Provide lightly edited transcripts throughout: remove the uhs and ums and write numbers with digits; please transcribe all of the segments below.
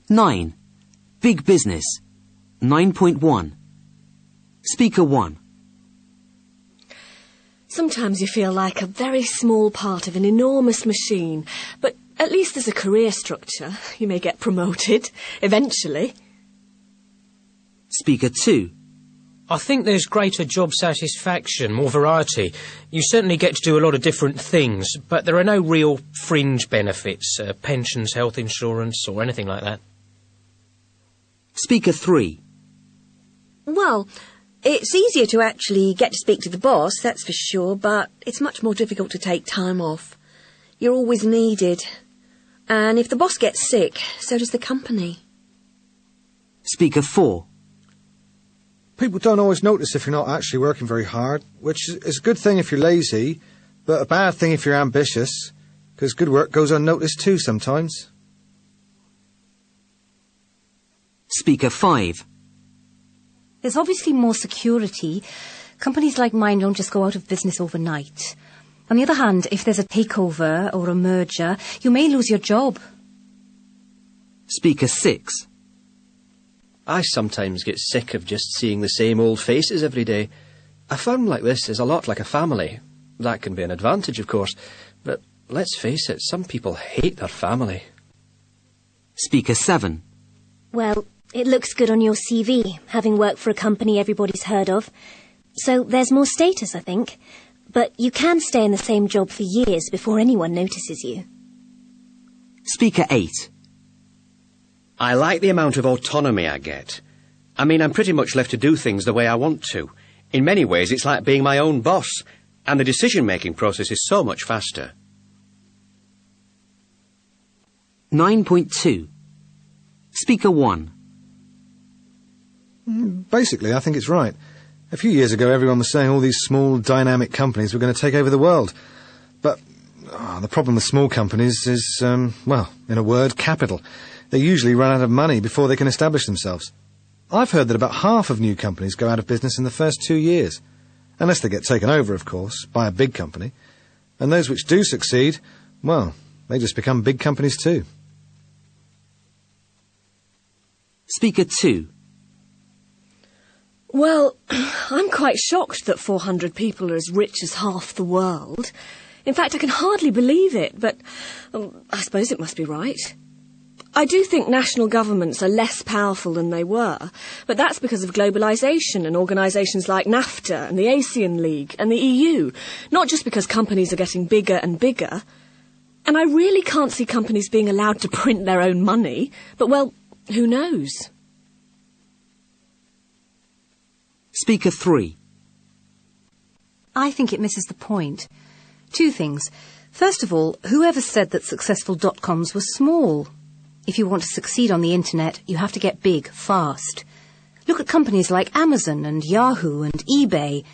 9. Big business. 9.1. Speaker 1. Sometimes you feel like a very small part of an enormous machine, but at least there's a career structure. You may get promoted, eventually. Speaker 2. I think there's greater job satisfaction, more variety. You certainly get to do a lot of different things, but there are no real fringe benefits, pensions, health insurance, or anything like that. Speaker 3. Well, it's easier to actually get to speak to the boss, that's for sure, but it's much more difficult to take time off. You're always needed. And if the boss gets sick, so does the company. Speaker 4. People don't always notice if you're not actually working very hard, which is a good thing if you're lazy, but a bad thing if you're ambitious, because good work goes unnoticed too sometimes. Speaker 5. There's obviously more security. Companies like mine don't just go out of business overnight. On the other hand, if there's a takeover or a merger, you may lose your job. Speaker 6. I sometimes get sick of just seeing the same old faces every day. A firm like this is a lot like a family. That can be an advantage, of course, but let's face it, some people hate their family. Speaker 7. Well, it looks good on your CV, having worked for a company everybody's heard of. So there's more status, I think. But you can stay in the same job for years before anyone notices you. Speaker 8. I like the amount of autonomy I get. I mean, I'm pretty much left to do things the way I want to. In many ways, it's like being my own boss, and the decision-making process is so much faster. 9.2. Speaker 1. Basically, I think it's right. A few years ago, everyone was saying all these small, dynamic companies were going to take over the world. But the problem with small companies is, well, in a word, capital. They usually run out of money before they can establish themselves. I've heard that about half of new companies go out of business in the first 2 years. Unless they get taken over, of course, by a big company. And those which do succeed, well, they just become big companies too. Speaker 2. Well, I'm quite shocked that 400 people are as rich as half the world. In fact, I can hardly believe it, but I suppose it must be right. I do think national governments are less powerful than they were, but that's because of globalisation and organisations like NAFTA and the ASEAN League and the EU, not just because companies are getting bigger and bigger. And I really can't see companies being allowed to print their own money, but, well, who knows? Speaker 3. I think it misses the point. 2 things. First of all, whoever said that successful dot-coms were small? If you want to succeed on the internet, you have to get big, fast. Look at companies like Amazon and Yahoo and eBay.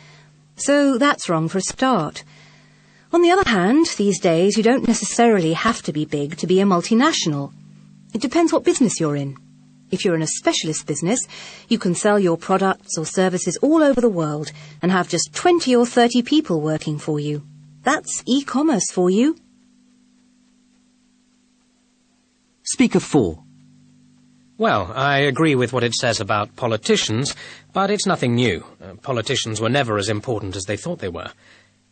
So that's wrong for a start. On the other hand, these days you don't necessarily have to be big to be a multinational. It depends what business you're in. If you're in a specialist business, you can sell your products or services all over the world and have just 20 or 30 people working for you. That's e-commerce for you. Speaker 4. Well, I agree with what it says about politicians, but it's nothing new. Politicians were never as important as they thought they were.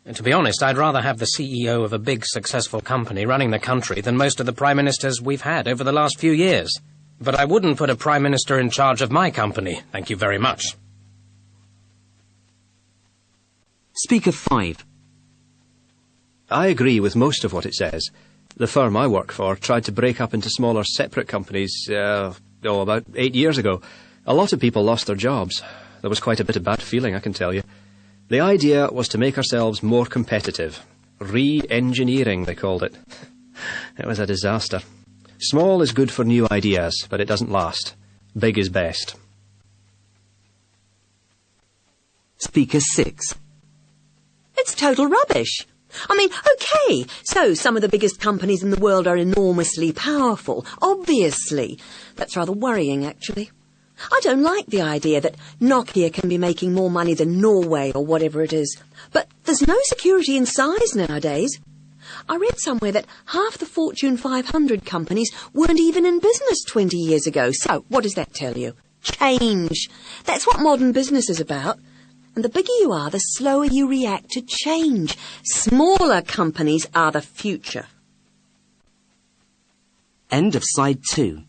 And to be honest, I'd rather have the CEO of a big, successful company running the country than most of the prime ministers we've had over the last few years. But I wouldn't put a prime minister in charge of my company, thank you very much. Speaker 5. I agree with most of what it says. The firm I work for tried to break up into smaller, separate companies, about 8 years ago. A lot of people lost their jobs. There was quite a bit of bad feeling, I can tell you. The idea was to make ourselves more competitive. Re-engineering, they called it. It was a disaster. Small is good for new ideas, but it doesn't last. Big is best. Speaker 6. It's total rubbish. I mean, OK, so some of the biggest companies in the world are enormously powerful, obviously. That's rather worrying, actually. I don't like the idea that Nokia can be making more money than Norway or whatever it is. But there's no security in size nowadays. I read somewhere that half the Fortune 500 companies weren't even in business 20 years ago. So, what does that tell you? Change. That's what modern business is about. And the bigger you are, the slower you react to change. Smaller companies are the future. End of side 2.